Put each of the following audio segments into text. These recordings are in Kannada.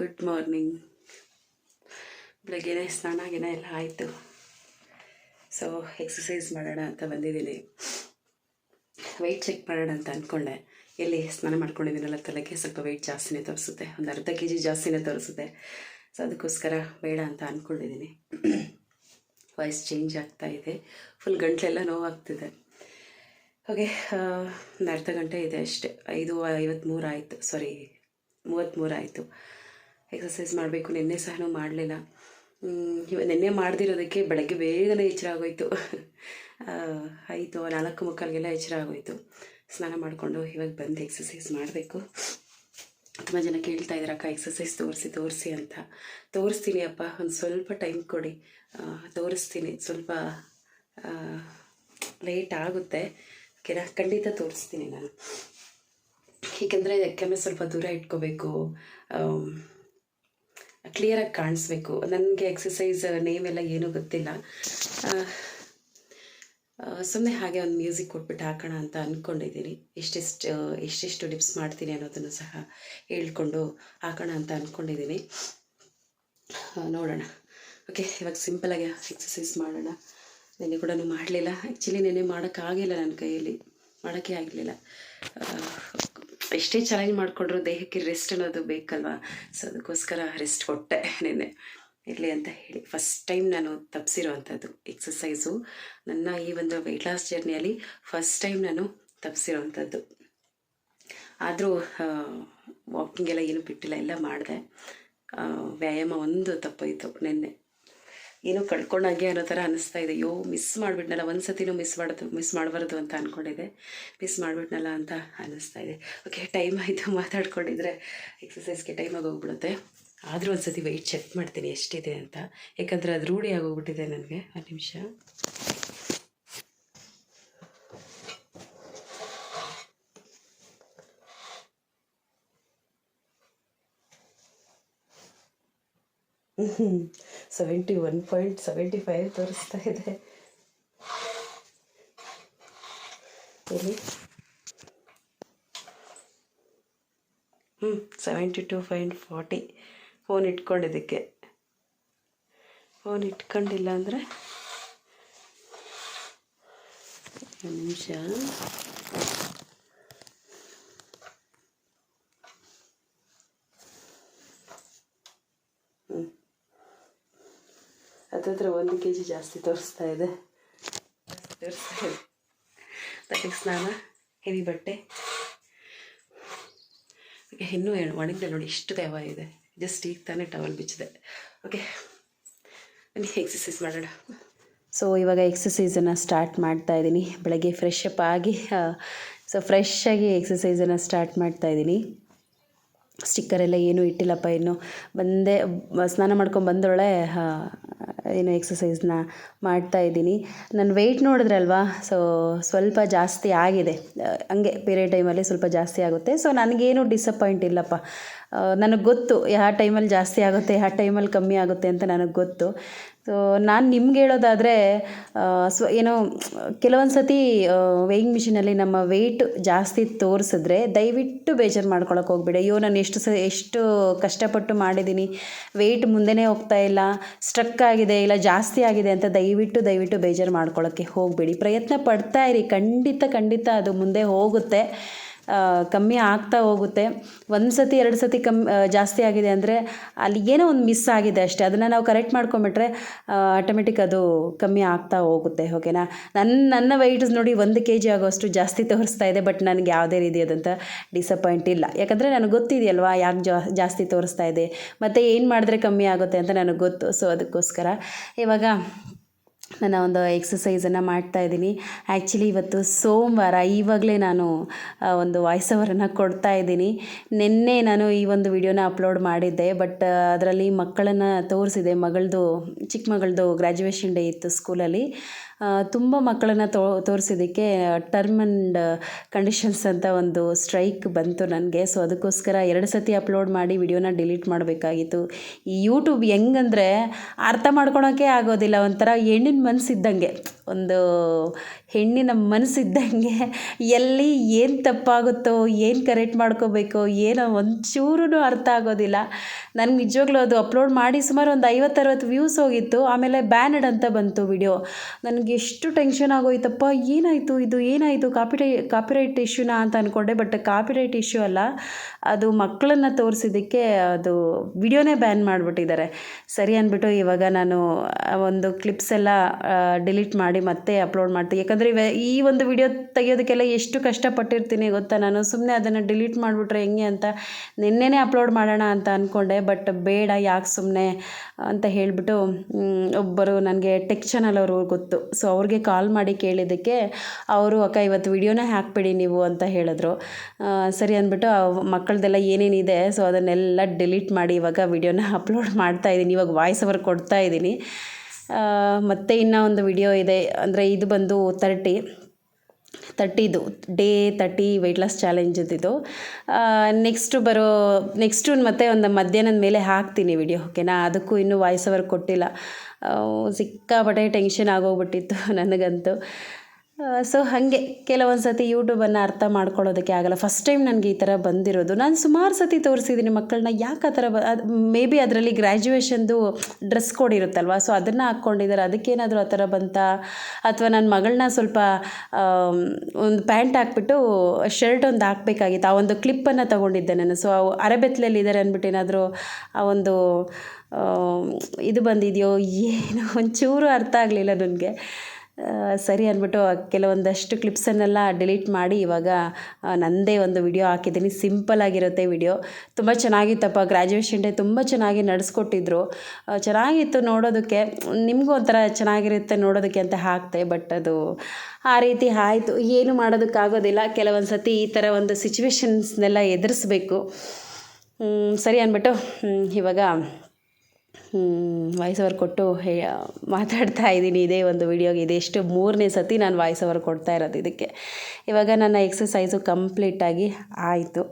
Good morning. ಬೆಳಗ್ಗೆನೇ ಸ್ನಾನ ಗಿನ ಎಲ್ಲ ಆಯಿತು. ಸೊ ಎಕ್ಸಸೈಸ್ ಮಾಡೋಣ ಅಂತ ಬಂದಿದ್ದೀನಿ. ವೆಯ್ಟ್ ಚೆಕ್ ಮಾಡೋಣ ಅಂತ ಅಂದ್ಕೊಂಡೆ. ಎಲ್ಲಿ ಸ್ನಾನ ಮಾಡ್ಕೊಂಡಿದ್ದೀನಲ್ಲ, ತಲೆಗೆ ಸ್ವಲ್ಪ ವೆಯ್ಟ್ ಜಾಸ್ತಿನೇ ತೋರಿಸುತ್ತೆ, ಒಂದು ಅರ್ಧ kg ಜಾಸ್ತಿನೇ ತೋರಿಸುತ್ತೆ. ಸೊ ಅದಕ್ಕೋಸ್ಕರ ಬೇಡ ಅಂತ ಅಂದ್ಕೊಂಡಿದ್ದೀನಿ. ವಾಯ್ಸ್ ಚೇಂಜ್ ಆಗ್ತಾ ಇದೆ, ಫುಲ್ ಗಂಟಲೆಲ್ಲ ನೋವಾಗ್ತಿದೆ. ಓಕೆ, ಒಂದು ಅರ್ಧ ಗಂಟೆ ಇದೆ ಅಷ್ಟೇ. 5:53 ಆಯಿತು, 33 ಆಯಿತು. ಎಕ್ಸಸೈಸ್ ಮಾಡಬೇಕು. ನಿನ್ನೆ ಸಹ ಮಾಡಲಿಲ್ಲ. ನಿನ್ನೆ ಮಾಡದಿರೋದಕ್ಕೆ ಬೆಳಗ್ಗೆ ಬೇಗನೆ ಎಚ್ಚರ ಆಗೋಯಿತು. 4:45 ಎಚ್ಚರ ಆಗೋಯಿತು. ಸ್ನಾನ ಮಾಡಿಕೊಂಡು ಇವಾಗ ಬಂದು ಎಕ್ಸಸೈಸ್ ಮಾಡಬೇಕು. ತುಂಬ ಜನ ಕೇಳ್ತಾ ಇದ್ದಾರೆ, ಅಕ್ಕ ಎಕ್ಸಸೈಸ್ ತೋರಿಸಿ ಅಂತ. ತೋರಿಸ್ತೀನಿ ಅಪ್ಪ, ಒಂದು ಸ್ವಲ್ಪ ಟೈಮ್ ಕೊಡಿ, ತೋರಿಸ್ತೀನಿ. ಸ್ವಲ್ಪ ಲೇಟ್ ಆಗುತ್ತೆ, ಖಂಡಿತ ತೋರಿಸ್ತೀನಿ ನಾನು. ಏಕೆಂದರೆ ಕ್ಯಾಮ್ರಾ ಸ್ವಲ್ಪ ದೂರ ಇಟ್ಕೋಬೇಕು, ಕ್ಲಿಯರಾಗಿ ಕಾಣಿಸ್ಬೇಕು. ನನಗೆ ಎಕ್ಸಸೈಸ್ ನೇಮ್ ಎಲ್ಲ ಏನೂ ಗೊತ್ತಿಲ್ಲ. ಸುಮ್ಮನೆ ಹಾಗೆ ಒಂದು ಮ್ಯೂಸಿಕ್ ಕೊಟ್ಬಿಟ್ಟು ಹಾಕೋಣ ಅಂತ ಅಂದ್ಕೊಂಡಿದ್ದೀನಿ. ಎಷ್ಟೆಷ್ಟು ಡಿಪ್ಸ್ ಮಾಡ್ತೀನಿ ಅನ್ನೋದನ್ನು ಸಹ ಹೇಳ್ಕೊಂಡು ಹಾಕೋಣ ಅಂತ ಅಂದ್ಕೊಂಡಿದ್ದೀನಿ. ನೋಡೋಣ. ಓಕೆ, ಇವಾಗ ಸಿಂಪಲಾಗಿ ಎಕ್ಸಸೈಸ್ ಮಾಡೋಣ. ನೆನ್ನೆ ಕೂಡ ಮಾಡಲಿಲ್ಲ. ಆ್ಯಕ್ಚುಲಿ ನೆನ್ನೆ ಮಾಡೋಕ್ಕಾಗಿಲ್ಲ, ನನ್ನ ಕೈಯಲ್ಲಿ ಮಾಡೋಕ್ಕೆ ಆಗಲಿಲ್ಲ. ಎಷ್ಟೇ ಚಾಲೆಂಜ್ ಮಾಡಿಕೊಂಡ್ರು ದೇಹಕ್ಕೆ ರೆಸ್ಟ್ ಅನ್ನೋದು ಬೇಕಲ್ವಾ. ಸೊ ಅದಕ್ಕೋಸ್ಕರ ರೆಸ್ಟ್ ಕೊಟ್ಟೆ ನೆನ್ನೆ, ಇರಲಿ ಅಂತ ಹೇಳಿ. ಫಸ್ಟ್ ಟೈಮ್ ನಾನು ತಪ್ಪಿಸಿರೋವಂಥದ್ದು ಎಕ್ಸಸೈಸು. ನನ್ನ ಈ ಒಂದು ವೆಯ್ಟ್ ಲಾಸ್ ಜರ್ನಿಯಲ್ಲಿ ಫಸ್ಟ್ ಟೈಮ್ ನಾನು ತಪ್ಪಿಸಿರೋವಂಥದ್ದು. ಆದರೂ ವಾಕಿಂಗ್ ಎಲ್ಲ ಏನೂ ಬಿಟ್ಟಿಲ್ಲ, ಎಲ್ಲ ಮಾಡಿದೆ. ವ್ಯಾಯಾಮ ಒಂದು ತಪ್ಪೋಯಿತು ನೆನ್ನೆ. ಏನೋ ಕಳ್ಕೊಂಡಾಗೆ ಅನ್ನೋ ಥರ ಅನ್ನಿಸ್ತಾ ಇದೆ. ಮಿಸ್ ಮಾಡಿಬಿಟ್ನಲ್ಲ, ಒಂದು ಸತಿನೂ ಮಿಸ್ ಮಾಡಬಾರ್ದು ಅಂತ ಅಂದ್ಕೊಂಡಿದ್ದೆ, ಮಿಸ್ ಮಾಡಿಬಿಟ್ನಲ್ಲ ಅಂತ ಅನ್ನಿಸ್ತಾ ಇದೆ. ಓಕೆ, ಟೈಮ್ ಆಯಿತು. ಮಾತಾಡ್ಕೊಂಡಿದ್ರೆ ಎಕ್ಸಸೈಸ್ಗೆ ಟೈಮಾಗಿ ಹೋಗ್ಬಿಡುತ್ತೆ. ಆದರೂ ಒಂದು ಸತಿ ವೆಯ್ಟ್ ಚೆಕ್ ಮಾಡ್ತೀನಿ ಎಷ್ಟಿದೆ ಅಂತ, ಯಾಕಂದರೆ ಅದು ರೂಢಿ ಆಗೋಗ್ಬಿಟ್ಟಿದೆ ನನಗೆ. ಒಂದು ನಿಮಿಷ. ಹ್ಞೂ 71.75 ತೋರಿಸ್ತಾ ಇದೆ. ಇಲ್ಲಿ 72.40. ಫೋನ್ ಇಟ್ಕೊಂಡಿದ್ದಕ್ಕೆ. ಫೋನ್ ಇಟ್ಕೊಂಡಿಲ್ಲ ಅಂದರೆ ಒಂದು ನಿಮಿಷ. ಹತ್ತಿರ 1 kg ಜಾಸ್ತಿ ತೋರಿಸ್ತಾ ಇದೆ. ತಲೆಗೆ ಸ್ನಾನ, ಹೆವಿ ಬಟ್ಟೆ. ಓಕೆ, ಇನ್ನೂ ಒಣಗಿದೆ ನೋಡಿ, ಎಷ್ಟು ತೇವ ಇದೆ. ಜಸ್ಟ್ ಈಗ ತಾನೇ ಟವಲ್ ಬಿಚ್ಚಿದೆ. ಓಕೆ, ಬನ್ನಿ ಎಕ್ಸಸೈಸ್ ಮಾಡೋಣ. ಸೊ ಇವಾಗ ಎಕ್ಸಸೈಸನ್ನು ಸ್ಟಾರ್ಟ್ ಮಾಡ್ತಾ ಇದ್ದೀನಿ. ಬೆಳಗ್ಗೆ ಫ್ರೆಶ್ ಅಪ್ ಆಗಿ ಫ್ರೆಶ್ಶಾಗಿ ಎಕ್ಸಸೈಸನ್ನು ಸ್ಟಾರ್ಟ್ ಮಾಡ್ತಾಯಿದ್ದೀನಿ. ಸ್ಟಿಕ್ಕರೆಲ್ಲ ಏನೂ ಇಟ್ಟಿಲ್ಲಪ್ಪ. ಇನ್ನು ಸ್ನಾನ ಮಾಡ್ಕೊಂಡು ಬಂದೊಳೆ ಏನು ಎಕ್ಸಸೈಸ್ನ ಮಾಡ್ತಾಯಿದ್ದೀನಿ. ನನ್ನ ವೆಯ್ಟ್ ನೋಡಿದ್ರಲ್ವಾ, ಸೊ ಸ್ವಲ್ಪ ಜಾಸ್ತಿ ಆಗಿದೆ. ಹಂಗೆ ಪೀರಿಯಡ್ ಟೈಮಲ್ಲಿ ಸ್ವಲ್ಪ ಜಾಸ್ತಿ ಆಗುತ್ತೆ. ಸೊ ನನಗೇನು ಡಿಸಪಾಯಿಂಟ್ ಇಲ್ಲಪ್ಪ. ನನಗೆ ಗೊತ್ತು ಯಾವ ಟೈಮಲ್ಲಿ ಜಾಸ್ತಿ ಆಗುತ್ತೆ, ಯಾವ ಟೈಮಲ್ಲಿ ಕಮ್ಮಿ ಆಗುತ್ತೆ ಅಂತ ನನಗೆ ಗೊತ್ತು. ಸೊ ನಾನು ನಿಮ್ಗೆ ಹೇಳೋದಾದರೆ, ಏನೋ ಕೆಲವೊಂದು ಸತಿ ವೇಯಿಂಗ್ ಮಿಷಿನಲ್ಲಿ ನಮ್ಮ ವೆಯ್ಟ್ ಜಾಸ್ತಿ ತೋರಿಸಿದ್ರೆ ದಯವಿಟ್ಟು ಬೇಜಾರು ಮಾಡ್ಕೊಳಕ್ಕೆ ಹೋಗ್ಬೇಡಿ. ಅಯ್ಯೋ, ನಾನು ಎಷ್ಟು ಕಷ್ಟಪಟ್ಟು ಮಾಡಿದ್ದೀನಿ, ವೆಯ್ಟ್ ಮುಂದೆನೇ ಹೋಗ್ತಾ ಇಲ್ಲ, ಸ್ಟ್ರಕ್ ಆಗಿದೆ, ಇಲ್ಲ ಜಾಸ್ತಿ ಆಗಿದೆ ಅಂತ ದಯವಿಟ್ಟು ಬೇಜಾರು ಮಾಡ್ಕೊಳ್ಳೋಕ್ಕೆ ಹೋಗಬೇಡಿ. ಪ್ರಯತ್ನ ಪಡ್ತಾ ಇರಿ, ಖಂಡಿತ ಅದು ಮುಂದೆ ಹೋಗುತ್ತೆ, ಕಮ್ಮಿ ಆಗ್ತಾ ಹೋಗುತ್ತೆ. 1 ಸತಿ 2 ಸತಿ ಜಾಸ್ತಿ ಆಗಿದೆ ಅಂದರೆ ಅಲ್ಲಿ ಏನೋ ಒಂದು ಮಿಸ್ ಆಗಿದೆ ಅಷ್ಟೇ. ಅದನ್ನು ನಾವು ಕರೆಕ್ಟ್ ಮಾಡ್ಕೊಂಬಿಟ್ರೆ ಆಟೋಮೆಟಿಕ್ ಅದು ಕಮ್ಮಿ ಆಗ್ತಾ ಹೋಗುತ್ತೆ. ಓಕೆನಾ. ನನ್ನ ವೆಯ್ಟ್ ನೋಡಿ 1 kg ಆಗೋಷ್ಟು ಜಾಸ್ತಿ ತೋರಿಸ್ತಾ ಇದೆ. ಬಟ್ ನನಗೆ ಯಾವುದೇ ರೀತಿಯಾದಂಥ ಡಿಸಪಾಯಿಂಟ್ ಇಲ್ಲ, ಯಾಕಂದರೆ ನನಗೆ ಗೊತ್ತಿದೆಯಲ್ವಾ ಯಾಕೆ ಜಾಸ್ತಿ ತೋರಿಸ್ತಾ ಇದೆ, ಮತ್ತು ಏನು ಮಾಡಿದ್ರೆ ಕಮ್ಮಿ ಆಗುತ್ತೆ ಅಂತ ನನಗೆ ಗೊತ್ತು. ಸೊ ಅದಕ್ಕೋಸ್ಕರ ಇವಾಗ ನಾನು ಒಂದು ಎಕ್ಸಸೈಸನ್ನು ಮಾಡ್ತಾಯಿದ್ದೀನಿ. ಆ್ಯಕ್ಚುಲಿ ಇವತ್ತು ಸೋಮವಾರ. ಇವಾಗಲೇ ನಾನು ಒಂದು ವಾಯ್ಸ್ ಓವರನ್ನು ಕೊಡ್ತಾಯಿದ್ದೀನಿ. ನಿನ್ನೆ ನಾನು ಈ ಒಂದು ವಿಡಿಯೋನ ಅಪ್ಲೋಡ್ ಮಾಡಿದ್ದೆ, ಬಟ್ ಅದರಲ್ಲಿ ಮಕ್ಕಳನ್ನು ತೋರಿಸಿದೆ. ಚಿಕ್ಕ ಮಗಳದು ಗ್ರ್ಯಾಜುಯೇಷನ್ ಡೇ ಇತ್ತು ಸ್ಕೂಲಲ್ಲಿ. ತುಂಬ ಮಕ್ಕಳನ್ನು ತೋರಿಸಿದ್ದಕ್ಕೆ ಟರ್ಮ್ ಆ್ಯಂಡ್ ಕಂಡೀಷನ್ಸ್ ಅಂತ ಒಂದು ಸ್ಟ್ರೈಕ್ ಬಂತು ನನಗೆ. ಸೊ ಅದಕ್ಕೋಸ್ಕರ 2 ಸತಿ ಅಪ್ಲೋಡ್ ಮಾಡಿ ವಿಡಿಯೋನ ಡಿಲೀಟ್ ಮಾಡಬೇಕಾಗಿತ್ತು. ಈ ಯೂಟ್ಯೂಬ್ ಹೆಂಗಂದರೆ ಅರ್ಥ ಮಾಡ್ಕೊಳೋಕ್ಕೆ ಆಗೋದಿಲ್ಲ. ಒಂಥರ ಹೆಣ್ಣಿನ ಮನಸ್ಸಿದ್ದಂಗೆ, ಒಂದು ಹೆಣ್ಣಿನ ಮನಸ್ಸಿದ್ದಂಗೆ ಎಲ್ಲಿ ಏನು ತಪ್ಪಾಗುತ್ತೋ, ಏನು ಕರೆಕ್ಟ್ ಮಾಡ್ಕೋಬೇಕೋ ಏನೋ ಒಂಚೂರೂ ಅರ್ಥ ಆಗೋದಿಲ್ಲ. ನನಗೆ ನಿಜವಾಗ್ಲೂ ಅದು ಅಪ್ಲೋಡ್ ಮಾಡಿ ಸುಮಾರು ಒಂದು 50-60 ವ್ಯೂಸ್ ಹೋಗಿತ್ತು. ಆಮೇಲೆ ಬ್ಯಾನಡ್ ಅಂತ ಬಂತು ವಿಡಿಯೋ. ನನಗೆ ಎಷ್ಟು ಟೆನ್ಷನ್ ಆಗೋಯ್ತಪ್ಪ, ಏನಾಯಿತು ಇದು, ಏನಾಯಿತು ಕಾಪಿರೈಟ್ ಇಶ್ಯೂನಾ ಅಂತ ಅಂದ್ಕೊಂಡೆ. ಬಟ್ ಕಾಪಿರೈಟ್ ಇಶ್ಯೂ ಅಲ್ಲ, ಅದು ಮಕ್ಕಳನ್ನು ತೋರಿಸಿದ್ದಕ್ಕೆ ಅದು ವಿಡಿಯೋನೇ ಬ್ಯಾನ್ ಮಾಡಿಬಿಟ್ಟಿದ್ದಾರೆ. ಸರಿ ಅಂದ್ಬಿಟ್ಟು ಇವಾಗ ನಾನು ಒಂದು ಕ್ಲಿಪ್ಸ್ ಎಲ್ಲ ಡಿಲೀಟ್ ಮಾಡಿ ಮತ್ತೆ ಅಪ್ಲೋಡ್ ಮಾಡ್ತೀನಿ. ಯಾಕಂದರೆ ಈ ಒಂದು ವಿಡಿಯೋ ತೆಗೆಯೋದಕ್ಕೆಲ್ಲ ಎಷ್ಟು ಕಷ್ಟಪಟ್ಟಿರ್ತೀನಿ ಗೊತ್ತಾ. ನಾನು ಸುಮ್ಮನೆ ಅದನ್ನು ಡಿಲೀಟ್ ಮಾಡಿಬಿಟ್ರೆ ಹೆಂಗೆ ಅಂತ ನಿನ್ನೆನೇ ಅಪ್ಲೋಡ್ ಮಾಡೋಣ ಅಂತ ಅಂದ್ಕೊಂಡೆ. ಬಟ್ ಬೇಡ, ಯಾಕೆ ಸುಮ್ಮನೆ ಅಂತ ಹೇಳಿಬಿಟ್ಟು ಒಬ್ಬರು ನನಗೆ ಟೆಕ್ ಚಾನಲ್ ಅವರು ಗೊತ್ತು. ಸೊ ಅವ್ರಿಗೆ ಕಾಲ್ ಮಾಡಿ ಕೇಳಿದ್ದಕ್ಕೆ ಅವರು ಅಕ್ಕ ಇವತ್ತು ವಿಡಿಯೋನೇ ಹಾಕ್ಬಿಡಿ ನೀವು ಅಂತ ಹೇಳಿದ್ರು. ಸರಿ ಅಂದ್ಬಿಟ್ಟು ಮಕ್ಕಳದೆಲ್ಲ ಏನೇನಿದೆ ಸೊ ಅದನ್ನೆಲ್ಲ ಡಿಲೀಟ್ ಮಾಡಿ ಇವಾಗ ವಿಡಿಯೋನ ಅಪ್ಲೋಡ್ ಮಾಡ್ತಾಯಿದ್ದೀನಿ. ಇವಾಗ ವಾಯ್ಸ್ ಓವರ್ ಕೊಡ್ತಾಯಿದ್ದೀನಿ. ಮತ್ತು ಇನ್ನೂ ಒಂದು ವಿಡಿಯೋ ಇದೆ, ಅಂದರೆ ಇದು ಬಂದು 30 ಡೇ 30 ವೆಯ್ಟ್ ಲಾಸ್ ಚಾಲೆಂಜದ್ದು. ನೆಕ್ಸ್ಟು ಮತ್ತೆ ಒಂದು ಮಧ್ಯಾಹ್ನದ ಮೇಲೆ ಹಾಕ್ತೀನಿ ವಿಡಿಯೋ, ಓಕೆನಾ. ಅದಕ್ಕೂ ಇನ್ನೂ ವಾಯ್ಸ್ ಓವರ್ ಕೊಟ್ಟಿಲ್ಲ. ಸಿಕ್ಕಾಪಟ್ಟೆ ಟೆನ್ಷನ್ ಆಗೋಗ್ಬಿಟ್ಟಿತ್ತು ನನಗಂತೂ. ಸೊ ಹಾಗೆ ಕೆಲವೊಂದು ಸತಿ ಯೂಟ್ಯೂಬನ್ನು ಅರ್ಥ ಮಾಡ್ಕೊಳ್ಳೋದಕ್ಕೆ ಆಗಲ್ಲ. ಫಸ್ಟ್ ಟೈಮ್ ನನಗೆ ಈ ಥರ ಬಂದಿರೋದು. ನಾನು ಸುಮಾರು ಸತಿ ತೋರಿಸಿದ್ದೀನಿ ಮಕ್ಕಳನ್ನ, ಯಾಕೆ ಆ ಥರ ಮೇ ಬಿ ಅದರಲ್ಲಿ ಗ್ರ್ಯಾಜುಯೇಷನ್ದು ಡ್ರೆಸ್ ಕೋಡ್ ಇರುತ್ತಲ್ವ, ಸೊ ಅದನ್ನು ಹಾಕ್ಕೊಂಡಿದ್ದಾರೆ. ಅದಕ್ಕೇನಾದರೂ ಆ ಥರ ಬಂತಾ, ಅಥವಾ ನನ್ನ ಮಗಳನ್ನ ಸ್ವಲ್ಪ ಒಂದು ಪ್ಯಾಂಟ್ ಹಾಕ್ಬಿಟ್ಟು ಶರ್ಟ್ ಒಂದು ಹಾಕಬೇಕಾಗಿತ್ತು. ಆ ಒಂದು ಕ್ಲಿಪ್ಪನ್ನು ತೊಗೊಂಡಿದ್ದೆ ನಾನು. ಸೊ ಅರೆಬೆತ್ತಲಲ್ಲಿ ಇದ್ದಾರೆ ಅಂದ್ಬಿಟ್ಟು ಏನಾದರೂ ಆ ಒಂದು ಇದು ಬಂದಿದೆಯೋ ಏನೋ ಒಂಚೂರು ಅರ್ಥ ಆಗಲಿಲ್ಲ ನನಗೆ. ಸರಿ ಅಂದ್ಬಿಟ್ಟು ಕೆಲವೊಂದಷ್ಟು ಕ್ಲಿಪ್ಸನ್ನೆಲ್ಲ ಡಿಲೀಟ್ ಮಾಡಿ ಇವಾಗ ನನ್ನದೇ ಒಂದು ವಿಡಿಯೋ ಹಾಕಿದ್ದೀನಿ. ಸಿಂಪಲ್ಲಾಗಿರುತ್ತೆ ವಿಡಿಯೋ. ತುಂಬ ಚೆನ್ನಾಗಿತ್ತಪ್ಪ. ಗ್ರ್ಯಾಜುಯೇಷನ್ ಡೇ ತುಂಬ ಚೆನ್ನಾಗಿ ನಡೆಸ್ಕೊಟ್ಟಿದ್ರು. ಚೆನ್ನಾಗಿತ್ತು ನೋಡೋದಕ್ಕೆ. ನಿಮಗೂ ಒಂಥರ ಚೆನ್ನಾಗಿರುತ್ತೆ ನೋಡೋದಕ್ಕೆ ಅಂತ ಹಾಕ್ತೆ. ಬಟ್ ಅದು ಆ ರೀತಿ ಆಯಿತು. ಏನು ಮಾಡೋದಕ್ಕಾಗೋದಿಲ್ಲ. ಕೆಲವೊಂದು ಸತಿ ಈ ಥರ ಒಂದು ಸಿಚುವೇಶನ್ಸ್ನೆಲ್ಲ ಎದುರಿಸ್ಬೇಕು. ಸರಿ ಅಂದ್ಬಿಟ್ಟು ಇವಾಗ ವಾಯ್ಸ್ ಓವರ್ ಕೊಟ್ಟು ಮಾತಾಡ್ತಾ ಇದ್ದೀನಿ. ಇದೇ ಒಂದು ವಿಡಿಯೋಗೆ ಇದೆಷ್ಟು 3ನೇ ಸತಿ ನಾನು ವಾಯ್ಸ್ ಓವರ್ ಕೊಡ್ತಾ ಇರೋದು ಇದಕ್ಕೆ. ಇವಾಗ ನನ್ನ ಎಕ್ಸಸೈಸು ಕಂಪ್ಲೀಟಾಗಿ ಆಯಿತು.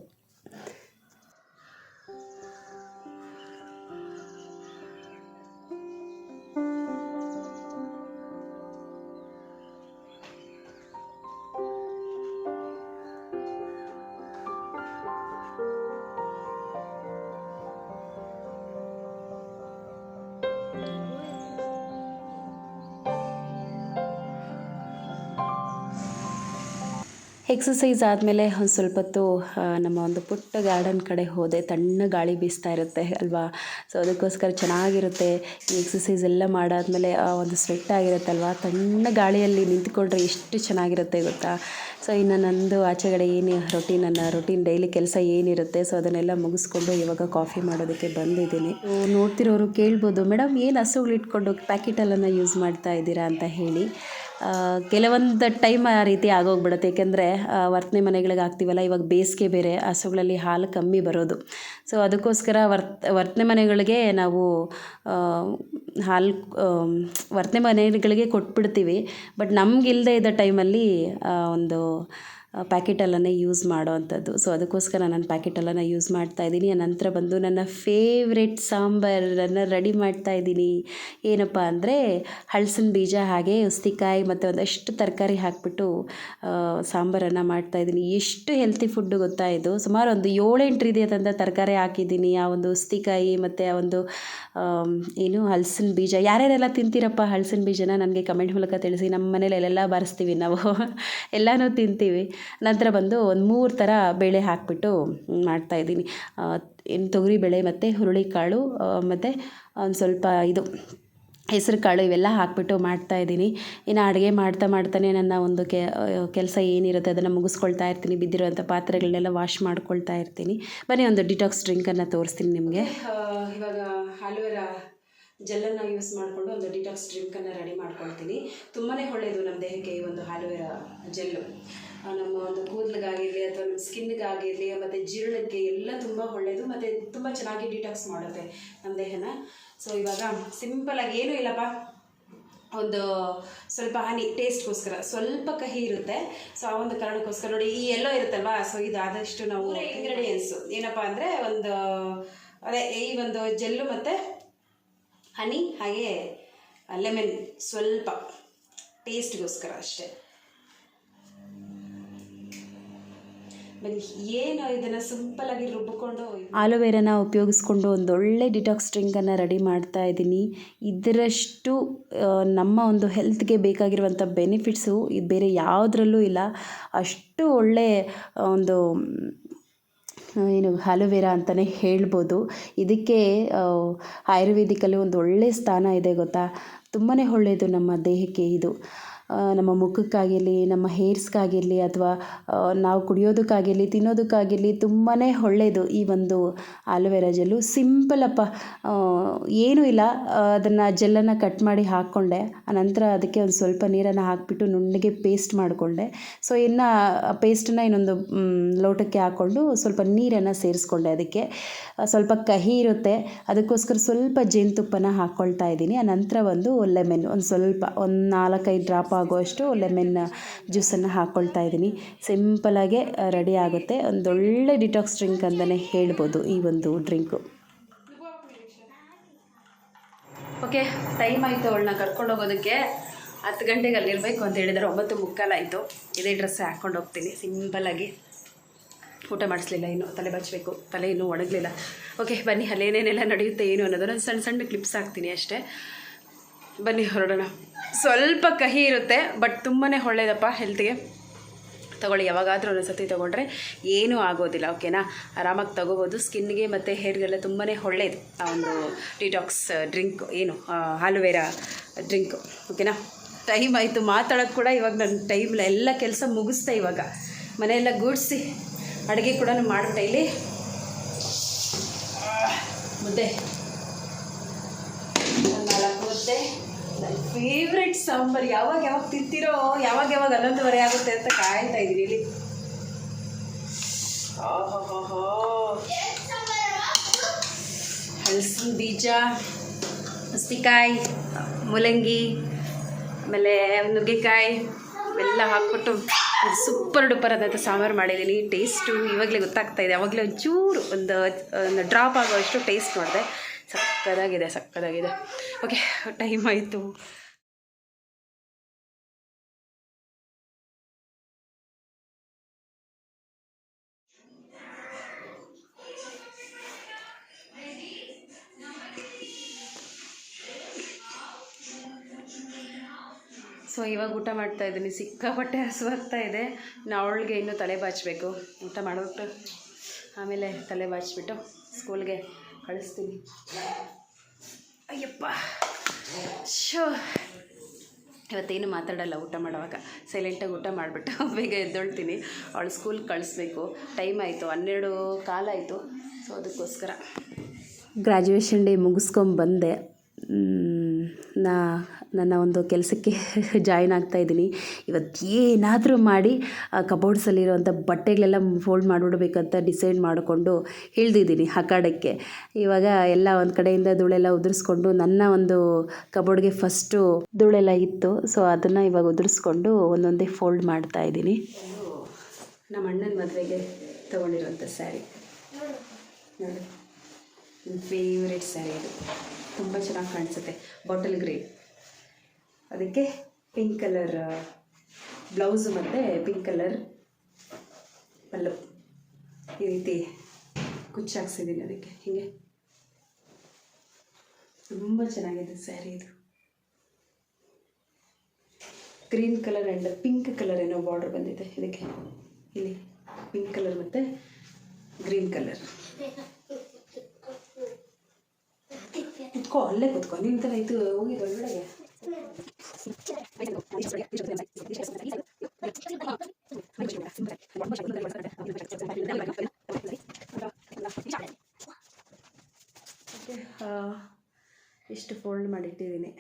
ಎಕ್ಸಸೈಸ್ ಆದಮೇಲೆ ಒಂದು ಸ್ವಲ್ಪ ಹೊತ್ತು ನಮ್ಮ ಒಂದು ಪುಟ್ಟ ಗಾರ್ಡನ್ ಕಡೆ ಹೋದೆ. ತಣ್ಣ ಗಾಳಿ ಬೀಸ್ತಾ ಇರುತ್ತೆ ಅಲ್ವಾ. ಸೊ ಅದಕ್ಕೋಸ್ಕರ ಚೆನ್ನಾಗಿರುತ್ತೆ. ಈ ಎಕ್ಸಸೈಸ್ ಎಲ್ಲ ಮಾಡಾದಮೇಲೆ ಒಂದು ಸ್ವೆಟ್ ಆಗಿರುತ್ತಲ್ವ, ತಣ್ಣ ಗಾಳಿಯಲ್ಲಿ ನಿಂತ್ಕೊಂಡ್ರೆ ಎಷ್ಟು ಚೆನ್ನಾಗಿರುತ್ತೆ ಗೊತ್ತಾ. ಸೊ ಇನ್ನು ನಂದು ಆಚೆಗಡೆ ನನ್ನ ರೊಟೀನ್ ಡೈಲಿ ಕೆಲಸ ಏನಿರುತ್ತೆ ಸೊ ಅದನ್ನೆಲ್ಲ ಮುಗಿಸ್ಕೊಂಡು ಇವಾಗ ಕಾಫಿ ಮಾಡೋದಕ್ಕೆ ಬಂದಿದ್ದೀನಿ. ನೋಡ್ತಿರೋರು ಕೇಳ್ಬೋದು, ಮೇಡಮ್ ಏನು ಹಸುಗಳಿಟ್ಕೊಂಡು ಪ್ಯಾಕೆಟೆಲ್ಲನ್ನು ಯೂಸ್ ಮಾಡ್ತಾ ಇದ್ದೀರಾ ಅಂತ ಹೇಳಿ. ಕೆಲವೊಂದು ಟೈಮ್ ಆ ರೀತಿ ಆಗೋಗ್ಬಿಡುತ್ತೆ. ಏಕೆಂದರೆ ವರ್ತನೆ ಮನೆಗಳಿಗೆ ಹಾಕ್ತೀವಲ್ಲ, ಇವಾಗ ಬೇಸಿಗೆ ಬೇರೆ, ಹಸುಗಳಲ್ಲಿ ಹಾಲು ಕಮ್ಮಿ ಬರೋದು. ಸೊ ಅದಕ್ಕೋಸ್ಕರ ವರ್ತನೆ ಮನೆಗಳಿಗೆ ನಾವು ಹಾಲು ವರ್ತನೆ ಮನೆಗಳಿಗೆ ಕೊಟ್ಬಿಡ್ತೀವಿ. ಬಟ್ ನಮಗಿಲ್ಲದೆ ಇದ್ದ ಟೈಮಲ್ಲಿ ಒಂದು ಪ್ಯಾಕೆಟ್ ಹಾಲನ್ನೇ ಯೂಸ್ ಮಾಡೋ ಅಂಥದ್ದು. ಸೊ ಅದಕ್ಕೋಸ್ಕರ ನಾನು ಪ್ಯಾಕೆಟ್ ಹಾಲನ್ನು ಯೂಸ್ ಮಾಡ್ತಾಯಿದ್ದೀನಿ. ನಂತರ ಬಂದು ನನ್ನ ಫೇವ್ರೆಟ್ ಸಾಂಬಾರನ್ನು ರೆಡಿ ಮಾಡ್ತಾಯಿದ್ದೀನಿ. ಏನಪ್ಪ ಅಂದರೆ ಹಲಸಿನ ಬೀಜ ಹಾಗೆ ಉಸ್ತಿಕಾಯಿ ಮತ್ತು ಒಂದಷ್ಟು ತರಕಾರಿ ಹಾಕಿಬಿಟ್ಟು ಸಾಂಬಾರನ್ನು ಮಾಡ್ತಾಯಿದ್ದೀನಿ. ಎಷ್ಟು ಹೆಲ್ತಿ ಫುಡ್ಡು ಗೊತ್ತಾ ಇದು. ಸುಮಾರು ಒಂದು 7-8 ರೀತಿಯಾದಂಥ ತರಕಾರಿ ಹಾಕಿದ್ದೀನಿ. ಆ ಒಂದು ಉಸ್ತಿಕಾಯಿ ಮತ್ತು ಆ ಒಂದು ಹಲಸಿನ ಬೀಜ. ಯಾರ್ಯಾರೆಲ್ಲ ತಿಂತೀರಪ್ಪ ಹಲಸಿನ ಬೀಜನ ನನಗೆ ಕಮೆಂಟ್ ಮೂಲಕ ತಿಳಿಸಿ. ನಮ್ಮ ಮನೇಲಿ ಎಲ್ಲ ಬಾರಿಸ್ತೀವಿ ನಾವು, ಎಲ್ಲನೂ ತಿಂತೀವಿ. ನಂತರ ಬಂದು ಒಂದು 3 ಥರ ಬೇಳೆ ಹಾಕಿಬಿಟ್ಟು ಮಾಡ್ತಾಯಿದ್ದೀನಿ. ತೊಗರಿ ಬೇಳೆ ಮತ್ತು ಹುರುಳಿಕಾಳು ಮತ್ತು ಒಂದು ಸ್ವಲ್ಪ ಹೆಸರು ಕಾಳು ಇವೆಲ್ಲ ಹಾಕಿಬಿಟ್ಟು ಮಾಡ್ತಾಯಿದ್ದೀನಿ. ಇನ್ನು ಅಡುಗೆ ಮಾಡ್ತಾನೆ ನನ್ನ ಒಂದು ಕೆಲಸ ಏನಿರುತ್ತೆ ಅದನ್ನು ಮುಗಿಸ್ಕೊಳ್ತಾ ಇರ್ತೀನಿ. ಬಿದ್ದಿರೋಂಥ ಪಾತ್ರೆಗಳನ್ನೆಲ್ಲ ವಾಶ್ ಮಾಡ್ಕೊಳ್ತಾ ಇರ್ತೀನಿ. ಬನ್ನಿ ಒಂದು ಡಿಟಾಕ್ಸ್ ಡ್ರಿಂಕನ್ನು ತೋರಿಸ್ತೀನಿ ನಿಮಗೆ. ಇವಾಗ ಆಲೋವೆರಾ ಜೆಲ್ಲನ್ನು ಯೂಸ್ ಮಾಡಿಕೊಂಡು ಒಂದು ಡಿಟಾಕ್ಸ್ ಡ್ರಿಂಕನ್ನು ರೆಡಿ ಮಾಡ್ಕೊಳ್ತೀನಿ. ತುಂಬಾ ಒಳ್ಳೆಯದು ನಮ್ಮ ದೇಹಕ್ಕೆ ಈ ಒಂದು ಆಲೋವೆರಾ ಜೆಲ್ಲು. ನಮ್ಮ ಒಂದು ಕೂದಲಿಗಾಗಿರಲಿ ಅಥವಾ ನಮ್ಮ ಸ್ಕಿನ್ನಿಗಾಗಿರಲಿ ಮತ್ತು ಜೀರ್ಣಕ್ಕೆ ಎಲ್ಲ ತುಂಬ ಒಳ್ಳೆಯದು ಮತ್ತು ತುಂಬ ಚೆನ್ನಾಗಿ ಡಿಟಾಕ್ಸ್ ಮಾಡುತ್ತೆ ನಮ್ಮ ದೇಹನ. ಸೊ ಇವಾಗ ಸಿಂಪಲಾಗಿ ಏನೂ ಇಲ್ಲಪ್ಪ, ಒಂದು ಸ್ವಲ್ಪ ಹನಿ ಟೇಸ್ಟ್ಗೋಸ್ಕರ, ಸ್ವಲ್ಪ ಕಹಿ ಇರುತ್ತೆ. ಸೊ ಆ ಒಂದು ಕಾರಣಕ್ಕೋಸ್ಕರ ನೋಡಿ ಈ ಎಲ್ಲೋ ಇರುತ್ತಲ್ವಾ. ಸೊ ಇದು ಆದಷ್ಟು ನಾವು ಇಂಗ್ರೀಡಿಯೆಂಟ್ಸು ಏನಪ್ಪ ಅಂದರೆ ಈ ಒಂದು ಜೆಲ್ಲು ಮತ್ತು ಹನಿ ಹಾಗೆ ಲೆಮನ್ ಸ್ವಲ್ಪ ಟೇಸ್ಟ್ಗೋಸ್ಕರ ಅಷ್ಟೇ. ಬನ್ನಿ ಏನು ಇದನ್ನು ಸಿಂಪಲಾಗಿ ರುಬ್ಬಿಕೊಂಡು ಆಲೋವೆರಾನ ಉಪಯೋಗಿಸ್ಕೊಂಡು ಒಂದೊಳ್ಳೆ ಡಿಟಾಕ್ಸ್ ಡ್ರಿಂಕನ್ನು ರೆಡಿ ಮಾಡ್ತಾ ಇದ್ದೀನಿ. ಇದರಷ್ಟು ನಮ್ಮ ಒಂದು ಹೆಲ್ತ್ಗೆ ಬೇಕಾಗಿರುವಂಥ ಬೆನಿಫಿಟ್ಸು ಇದು ಬೇರೆ ಯಾವುದ್ರಲ್ಲೂ ಇಲ್ಲ. ಅಷ್ಟು ಒಳ್ಳೆ ಒಂದು ಏನು ಆಲೋವೆರಾ ಅಂತಲೇ ಹೇಳ್ಬೋದು. ಇದಕ್ಕೆ ಆಯುರ್ವೇದಿಕಲ್ಲಿ ಒಂದು ಒಳ್ಳೆಯ ಸ್ಥಾನ ಇದೆ ಗೊತ್ತಾ. ತುಂಬಾ ಒಳ್ಳೆಯದು ನಮ್ಮ ದೇಹಕ್ಕೆ ಇದು. ನಮ್ಮ ಮುಖಕ್ಕಾಗಿರಲಿ, ನಮ್ಮ ಹೇರ್ಸ್ಗಾಗಿರಲಿ, ಅಥವಾ ನಾವು ಕುಡಿಯೋದಕ್ಕಾಗಿರಲಿ, ತಿನ್ನೋದಕ್ಕಾಗಿರಲಿ ತುಂಬಾ ಒಳ್ಳೆಯದು ಈ ಒಂದು ಆಲೋವೆರಾ ಜೆಲ್ಲು. ಸಿಂಪಲಪ್ಪ, ಏನೂ ಇಲ್ಲ. ಅದನ್ನು ಜೆಲ್ಲನ್ನು ಕಟ್ ಮಾಡಿ ಹಾಕ್ಕೊಂಡೆ. ಆನಂತರ ಅದಕ್ಕೆ ಒಂದು ಸ್ವಲ್ಪ ನೀರನ್ನು ಹಾಕಿಬಿಟ್ಟು ನುಣ್ಣಗೆ ಪೇಸ್ಟ್ ಮಾಡಿಕೊಂಡೆ. ಸೊ ಇನ್ನು ಪೇಸ್ಟನ್ನು ಇನ್ನೊಂದು ಲೋಟಕ್ಕೆ ಹಾಕ್ಕೊಂಡು ಸ್ವಲ್ಪ ನೀರನ್ನು ಸೇರಿಸ್ಕೊಂಡೆ. ಅದಕ್ಕೆ ಸ್ವಲ್ಪ ಕಹಿ ಇರುತ್ತೆ, ಅದಕ್ಕೋಸ್ಕರ ಸ್ವಲ್ಪ ಜೇನುತುಪ್ಪನ ಹಾಕ್ಕೊಳ್ತಾ ಇದ್ದೀನಿ. ಆನಂತರ ಒಂದು ಲೆಮನ್, ಒಂದು ಸ್ವಲ್ಪ ಒಂದು 4-5 ಡ್ರಾಪ್ ಆಗುವಷ್ಟು ಲೆಮನ್ ಜ್ಯೂಸನ್ನು ಹಾಕ್ಕೊಳ್ತಾ ಇದ್ದೀನಿ. ಸಿಂಪಲಾಗೆ ರೆಡಿ ಆಗುತ್ತೆ. ಒಂದೊಳ್ಳೆ ಡಿಟಾಕ್ಸ್ ಡ್ರಿಂಕ್ ಅಂತಲೇ ಹೇಳ್ಬೋದು ಈ ಒಂದು ಡ್ರಿಂಕು. ಓಕೆ, ಟೈಮ್ ಆಯಿತು ಅವಳನ್ನ ಕರ್ಕೊಂಡು ಹೋಗೋದಕ್ಕೆ. 10 ಗಂಟೆಗೆ ಅಲ್ಲಿರಬೇಕು ಅಂತ ಹೇಳಿದರೆ 9:45 ಆಯಿತು. ಇದೇ ಡ್ರೆಸ್ ಹಾಕ್ಕೊಂಡು ಹೋಗ್ತೀನಿ ಸಿಂಪಲಾಗಿ. ಊಟ ಮಾಡಿಸ್ಲಿಲ್ಲ, ಇನ್ನು ತಲೆ ಬಚ್ಚಬೇಕು, ತಲೆ ಇನ್ನೂ ಒಣಗಲಿಲ್ಲ. ಓಕೆ ಬನ್ನಿ, ಅಲ್ಲೇನೇನೆಲ್ಲ ನಡೆಯುತ್ತೆ ಏನು ಅನ್ನೋದನ್ನು ಸಣ್ಣ ಸಣ್ಣ ಕ್ಲಿಪ್ಸ್ ಹಾಕ್ತೀನಿ ಅಷ್ಟೇ. ಬನ್ನಿ ಹೊರಡೋಣ. ಸ್ವಲ್ಪ ಕಹಿ ಇರುತ್ತೆ, ಬಟ್ ತುಂಬಾ ಒಳ್ಳೆಯದಪ್ಪ ಹೆಲ್ತ್ಗೆ. ತೊಗೊಳ್ಳಿ, ಯಾವಾಗಾದರೂ ಒಂದೊಂದು ತೊಗೊಂಡ್ರೆ ಏನೂ ಆಗೋದಿಲ್ಲ. ಓಕೆನಾ, ಆರಾಮಾಗಿ ತೊಗೋಬೋದು. ಸ್ಕಿನ್ಗೆ ಮತ್ತು ಹೇರ್ಗೆಲ್ಲ ತುಂಬಾ ಒಳ್ಳೆಯದು ಆ ಒಂದು ಡಿಟಾಕ್ಸ್ ಡ್ರಿಂಕ್, ಏನು ಆಲೋವೆರಾ ಡ್ರಿಂಕು. ಓಕೆನಾ, ಟೈಮ್ ಆಯಿತು ಮಾತಾಡೋದು ಕೂಡ. ಇವಾಗ ನನ್ನ ಟೈಮ್ ಎಲ್ಲ ಕೆಲಸ ಮುಗಿಸ್ದೆ. ಇವಾಗ ಮನೆಯೆಲ್ಲ ಗೂಡಿಸಿ ಅಡುಗೆ ಕೂಡ ಮಾಡಿಬಿಟ್ಟೆ. ಇಲ್ಲಿ ಮುದ್ದೆ, 4 ಮುದ್ದೆ, ನನ್ನ ಫೇವ್ರೆಟ್ ಸಾಂಬಾರು. ಯಾವಾಗ ತಿಂತೀರೋ, ಯಾವಾಗ 11:30 ಆಗುತ್ತೆ ಅಂತ ಕಾಯ್ತಾ ಇದ್ದೀನಿ ಇಲ್ಲಿ. ಹಲಸಿನ ಬೀಜ, ಸೌತೆಕಾಯಿ, ಮೂಲಂಗಿ, ಆಮೇಲೆ ನುಗ್ಗೆಕಾಯಿ ಎಲ್ಲ ಹಾಕ್ಬಿಟ್ಟು ಸೂಪರ್ ಡೂಪರ್ ಆದಂಥ ಸಾಂಬಾರು ಮಾಡಿದ್ದೀನಿ. ಟೇಸ್ಟು ಇವಾಗಲೇ ಗೊತ್ತಾಗ್ತಾ ಇದೆ. ಆವಾಗಲೇ ಒಂಚೂರು ಒಂದು ಡ್ರಾಪ್ ಆಗೋಷ್ಟು ಟೇಸ್ಟ್ ಮಾಡಿದೆ. ಸಕ್ಕದಾಗಿದೆ. ಓಕೆ, ಟೈಮ್ ಆಯಿತು. ಸೊ ಇವಾಗ ಊಟ ಮಾಡ್ತಾಯಿದ್ದೀನಿ. ಸಿಕ್ಕಾಪಟ್ಟೆ ಹಸುವಾಗ್ತಾ ಇದೆ. ಅವಳಿಗೆ ಇನ್ನೂ ತಲೆ ಬಾಚಬೇಕು. ಊಟ ಮಾಡಿಬಿಟ್ಟು ಆಮೇಲೆ ತಲೆ ಬಾಚಿಬಿಟ್ಟು ಸ್ಕೂಲ್ಗೆ ಕಳಿಸ್ತೀನಿ. ಅಯ್ಯಪ್ಪ, ಇವತ್ತೇನು ಮಾತಾಡಲ್ಲ ಊಟ ಮಾಡುವಾಗ. ಸೈಲೆಂಟಾಗಿ ಊಟ ಮಾಡಿಬಿಟ್ಟು ಬೇಗ ಎದ್ದೊಳ್ತೀನಿ. ಅವಳು ಸ್ಕೂಲ್ಗೆ ಕಳಿಸ್ಬೇಕು. ಟೈಮ್ ಆಯಿತು, 12:15 ಆಯಿತು. ಸೊ ಅದಕ್ಕೋಸ್ಕರ ಗ್ರ್ಯಾಜುಯೇಷನ್ ಡೇ ಮುಗಿಸ್ಕೊಂಬಂದೆ. ನನ್ನ ಒಂದು ಕೆಲಸಕ್ಕೆ ಜಾಯ್ನ್ ಆಗ್ತಾಯಿದ್ದೀನಿ. ಇವತ್ತು ಏನಾದರೂ ಮಾಡಿ ಕಬೋರ್ಡ್ಸಲ್ಲಿರೋವಂಥ ಬಟ್ಟೆಗಳೆಲ್ಲ ಫೋಲ್ಡ್ ಮಾಡಿಬಿಡ್ಬೇಕಂತ ಡಿಸೈಡ್ ಮಾಡಿಕೊಂಡು ಇಳಿದಿದ್ದೀನಿ ಅಖಾಡಕ್ಕೆ. ಇವಾಗ ಎಲ್ಲ ಒಂದು ಕಡೆಯಿಂದ ಧೂಳೆಲ್ಲ ಉದುರಿಸ್ಕೊಂಡು, ನನ್ನ ಒಂದು ಕಬೋರ್ಡ್ಗೆ ಫಸ್ಟು ಧೂಳೆಲ್ಲ ಇತ್ತು. ಸೊ ಅದನ್ನು ಇವಾಗ ಉದುರಿಸ್ಕೊಂಡು ಒಂದೊಂದೇ ಫೋಲ್ಡ್ ಮಾಡ್ತಾಯಿದ್ದೀನಿ. ನಮ್ಮ ಅಣ್ಣನ ಮದುವೆಗೆ ತೊಗೊಂಡಿರೋಂಥ ಸ್ಯಾರಿ ನೋಡಿ, ನನ್ನ ಫೇವ್ರೆಟ್ ಸ್ಯಾರಿ ಇದು. ತುಂಬ ಚೆನ್ನಾಗಿ ಕಾಣಿಸುತ್ತೆ, ಬಾಟಲ್ ಗ್ರೀನ್. ಅದಕ್ಕೆ ಪಿಂಕ್ ಕಲರ್ ಬ್ಲೌಸು ಮತ್ತು ಪಿಂಕ್ ಕಲರ್ ಪಲ್ಲು ಈ ರೀತಿ ಕುಚ್ಚಾಕ್ಸಿದ್ದೀನಿ. ಅದಕ್ಕೆ ಹೀಗೆ ತುಂಬ ಚೆನ್ನಾಗಿದೆ ಸ್ಯಾರಿ ಇದು. Green colour and pink colour ಏನೋ ಬಾರ್ಡರ್ ಬಂದಿದೆ ಇದಕ್ಕೆ. ಇಲ್ಲಿ ಪಿಂಕ್ ಕಲರ್ ಮತ್ತು ಗ್ರೀನ್ ಕಲರ್. ಕುತ್ಕೋ, ಅಲ್ಲೇ ಕುತ್ಕೋ. ನಿಮ್ಮ ಥರ ಇದು ಹೋಗಿದ್ದು ಒಳಗಡೆಗೆ. ಇಷ್ಟು ಫೋಲ್ಡ್ ಮಾಡಿಟ್ಟಿದ್ದೀನಿ.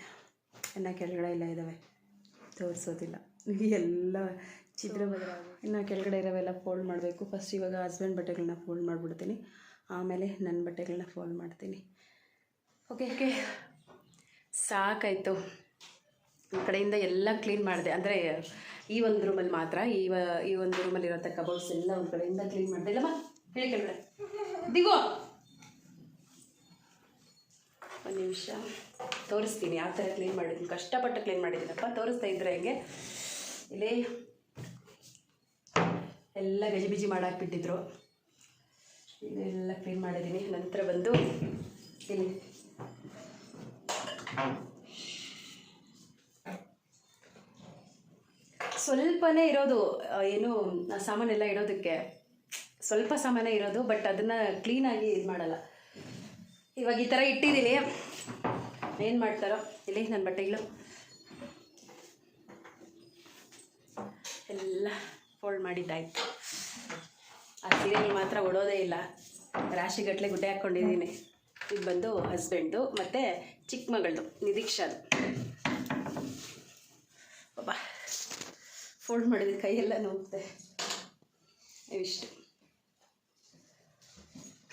ಇನ್ನು ಕೆಳಗಡೆ ಎಲ್ಲ ಇದ್ದಾವೆ, ತೋರಿಸೋದಿಲ್ಲ. ಎಲ್ಲ ಚಿದ್ರ ಬದಲಾಗ. ಇನ್ನು ಕೆಳಗಡೆ ಇರೋವೆಲ್ಲ ಫೋಲ್ಡ್ ಮಾಡಬೇಕು. ಫಸ್ಟ್ ಇವಾಗ ಹಸ್ಬೆಂಡ್ ಬಟ್ಟೆಗಳನ್ನ ಫೋಲ್ಡ್ ಮಾಡಿಬಿಡ್ತೀನಿ, ಆಮೇಲೆ ನನ್ನ ಬಟ್ಟೆಗಳನ್ನ ಫೋಲ್ಡ್ ಮಾಡ್ತೀನಿ. ಓಕೆ, ಸಾಕಾಯಿತು. ಈ ಕಡೆಯಿಂದ ಎಲ್ಲ ಕ್ಲೀನ್ ಮಾಡಿದೆ. ಅಂದರೆ ಈ ಒಂದು ರೂಮಲ್ಲಿ ಮಾತ್ರ, ಈ ಒಂದು ರೂಮಲ್ಲಿರೋಂಥ ಕಬೋರ್ಡ್ಸ್ ಎಲ್ಲ ಒಂದು ಕಡೆಯಿಂದ ಕ್ಲೀನ್ ಮಾಡಿದೆ. ಇಲ್ಲಮ್ಮ ಹೇಳಿ ಕೆಳಗಡೆ ದಿಗೋ. ಒಂದು ನಿಮಿಷ ತೋರಿಸ್ತೀನಿ ಯಾವ ಥರ ಕ್ಲೀನ್ ಮಾಡಿದ್ದೀನಿ. ಕಷ್ಟಪಟ್ಟು ಕ್ಲೀನ್ ಮಾಡಿದ್ದೀನಪ್ಪ, ತೋರಿಸ್ತಾ ಇದ್ರೆ ಹೆಂಗೆ. ಇಲ್ಲಿ ಎಲ್ಲ ಗಜಿಬಿಜಿ ಮಾಡಾಕ್ಬಿಟ್ಟಿದ್ರು. ಇದೆಲ್ಲ ಕ್ಲೀನ್ ಮಾಡಿದ್ದೀನಿ. ನಂತರ ಬಂದು ಇಲ್ಲಿ ಸ್ವಲ್ಪನೇ ಇರೋದು, ಏನು ಸಾಮಾನೆಲ್ಲ ಇಡೋದಕ್ಕೆ ಸ್ವಲ್ಪ ಸಾಮಾನೇ ಇರೋದು, ಬಟ್ ಅದನ್ನು ಕ್ಲೀನಾಗಿ ಇದು ಮಾಡಲ್ಲ. ಇವಾಗ ಈ ಥರ ಇಟ್ಟಿದ್ದೀನಿ. ಏನು ಮಾಡ್ತಾರೋ ಇಲ್ಲಿ ನನ್ನ ಬಟ್ಟೆಗಳು ಎಲ್ಲ ಫೋಲ್ಡ್ ಮಾಡಿದ್ದಾಯ್ತು. ಆ ಸೀರೆಗಳು ಮಾತ್ರ ಉಡೋದೇ ಇಲ್ಲ, ರಾಶಿಗಟ್ಟಲೆ ಗುಡ್ಡೆ ಹಾಕ್ಕೊಂಡಿದ್ದೀನಿ. ಇದು ಬಂದು ಹಸ್ಬೆಂಡ್ದು ಮತ್ತು ಚಿಕ್ಕ ಮಗಳದು ನಿರೀಕ್ಷಾದು. ಬಾಬಾ ಫೋಲ್ಡ್ ಮಾಡಿದ ಕೈಯೆಲ್ಲ ನೋವುತ್ತೆ. ಇವಿಷ್ಟು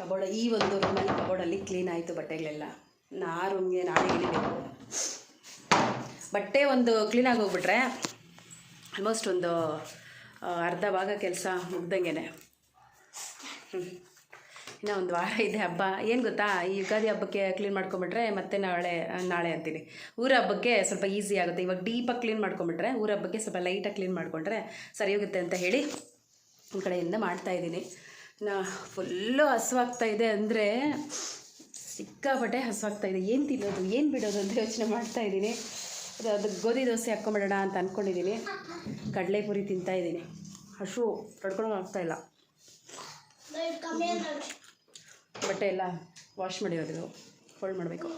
ಕಬೋರ್ಡ್, ಈ ಒಂದು ರೂಮಲ್ಲಿ ಕಬೋರ್ಡಲ್ಲಿ ಕ್ಲೀನ್ ಆಯಿತು ಬಟ್ಟೆಗಳೆಲ್ಲ. ಆ ರೂಮ್ಗೆ ನಾಳೆ ಇಳಿಬೇಕು. ಬಟ್ಟೆ ಒಂದು ಕ್ಲೀನಾಗಿ ಹೋಗ್ಬಿಟ್ರೆ ಆಲ್ಮೋಸ್ಟ್ ಒಂದು ಅರ್ಧ ಭಾಗ ಕೆಲಸ ಮುಗ್ದಂಗೆ. ಇನ್ನೂ ಒಂದು ವಾರ ಇದೆ ಹಬ್ಬ. ಏನು ಗೊತ್ತಾ, ಈ ಯುಗಾದಿ ಹಬ್ಬಕ್ಕೆ ಕ್ಲೀನ್ ಮಾಡ್ಕೊಂಬಿಟ್ರೆ ಮತ್ತೆ ನಾಳೆ ಅಂತೀನಿ, ಊರ ಹಬ್ಬಕ್ಕೆ ಸ್ವಲ್ಪ ಈಸಿ ಆಗುತ್ತೆ. ಇವಾಗ ಡೀಪಾಗಿ ಕ್ಲೀನ್ ಮಾಡ್ಕೊಂಬಿಟ್ರೆ ಊರ ಹಬ್ಬಕ್ಕೆ ಸ್ವಲ್ಪ ಲೈಟಾಗಿ ಕ್ಲೀನ್ ಮಾಡಿಕೊಂಡ್ರೆ ಸರಿ ಹೋಗುತ್ತೆ ಅಂತ ಹೇಳಿ ಒಂದು ಕಡೆಯಿಂದ ಮಾಡ್ತಾಯಿದ್ದೀನಿ. ಫುಲ್ಲು ಹಸುವಾಗ್ತಾಯಿದೆ, ಅಂದರೆ ಸಿಕ್ಕಾಪಟ್ಟೆ ಹಸುವಾಗ್ತಾಯಿದೆ. ಏನು ತಿನ್ನೋದು ಏನು ಬಿಡೋದು ಅಂತ ಯೋಚನೆ ಮಾಡ್ತಾಯಿದ್ದೀನಿ. ಅದು ಗೋಧಿ ದೋಸೆ ಹಾಕ್ಕೊಂಬಿಡೋಣ ಅಂತ ಅಂದ್ಕೊಂಡಿದ್ದೀನಿ. ಕಡಲೆಪುರಿ ತಿಂತಾಯಿದ್ದೀನಿ. ಹಸು ತಡ್ಕೊಳಕ್ಕೆ ಆಗ್ತಾಯಿಲ್ಲ. ಬಟ್ಟೆ ಎಲ್ಲ ವಾಶ್ ಮಾಡಿರೋದು ಫೋಲ್ಡ್ ಮಾಡಬೇಕು.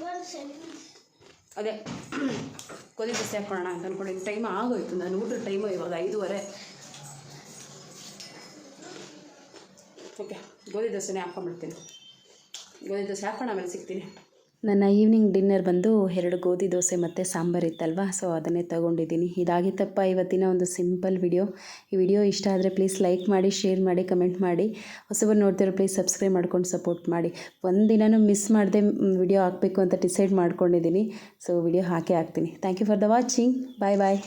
ಅದೇ ಗೋಧಿ ದೋಸೆ ಹಾಕ್ಕೊಳ್ಳೋಣ ಅಂತ ಅಂದ್ಕೊಂಡಿದ್ದೀನಿ. ಟೈಮ್ ಆಗೋಯ್ತು, ನಾನು ಊಟದ ಟೈಮು ಇವಾಗ 5:30. ಓಕೆ, ಗೋಧಿ ದೋಸೆನೇ ಹಾಕ್ಕೊಂಬಿಡ್ತೀನಿ. ಗೋಧಿ ದೋಸೆ ಹಾಕ್ಕೊಂಡು ಆಮೇಲೆ ಸಿಗ್ತೀನಿ. ನನ್ನ ಈವ್ನಿಂಗ್ ಡಿನ್ನರ್ ಬಂದು 2 ಗೋಧಿ ದೋಸೆ ಮತ್ತು ಸಾಂಬಾರು ಇತ್ತಲ್ವ, ಸೊ ಅದನ್ನೇ ತೊಗೊಂಡಿದ್ದೀನಿ. ಇದಾಗಿತ್ತಪ್ಪ ಇವತ್ತಿನ ಒಂದು ಸಿಂಪಲ್ ವಿಡಿಯೋ. ಈ ವಿಡಿಯೋ ಇಷ್ಟ ಆದರೆ ಪ್ಲೀಸ್ ಲೈಕ್ ಮಾಡಿ, ಶೇರ್ ಮಾಡಿ, ಕಮೆಂಟ್ ಮಾಡಿ. ಹೊಸಬರು ನೋಡ್ತಿರೋ ಪ್ಲೀಸ್ ಸಬ್ಸ್ಕ್ರೈಬ್ ಮಾಡ್ಕೊಂಡು ಸಪೋರ್ಟ್ ಮಾಡಿ. ಒಂದಿನನೂ ಮಿಸ್ ಮಾಡದೆ ವಿಡಿಯೋ ಹಾಕಬೇಕು ಅಂತ ಡಿಸೈಡ್ ಮಾಡ್ಕೊಂಡಿದ್ದೀನಿ. ಸೊ ವಿಡಿಯೋ ಹಾಕೇ ಹಾಕ್ತೀನಿ. Thank you for the watching. Bye bye.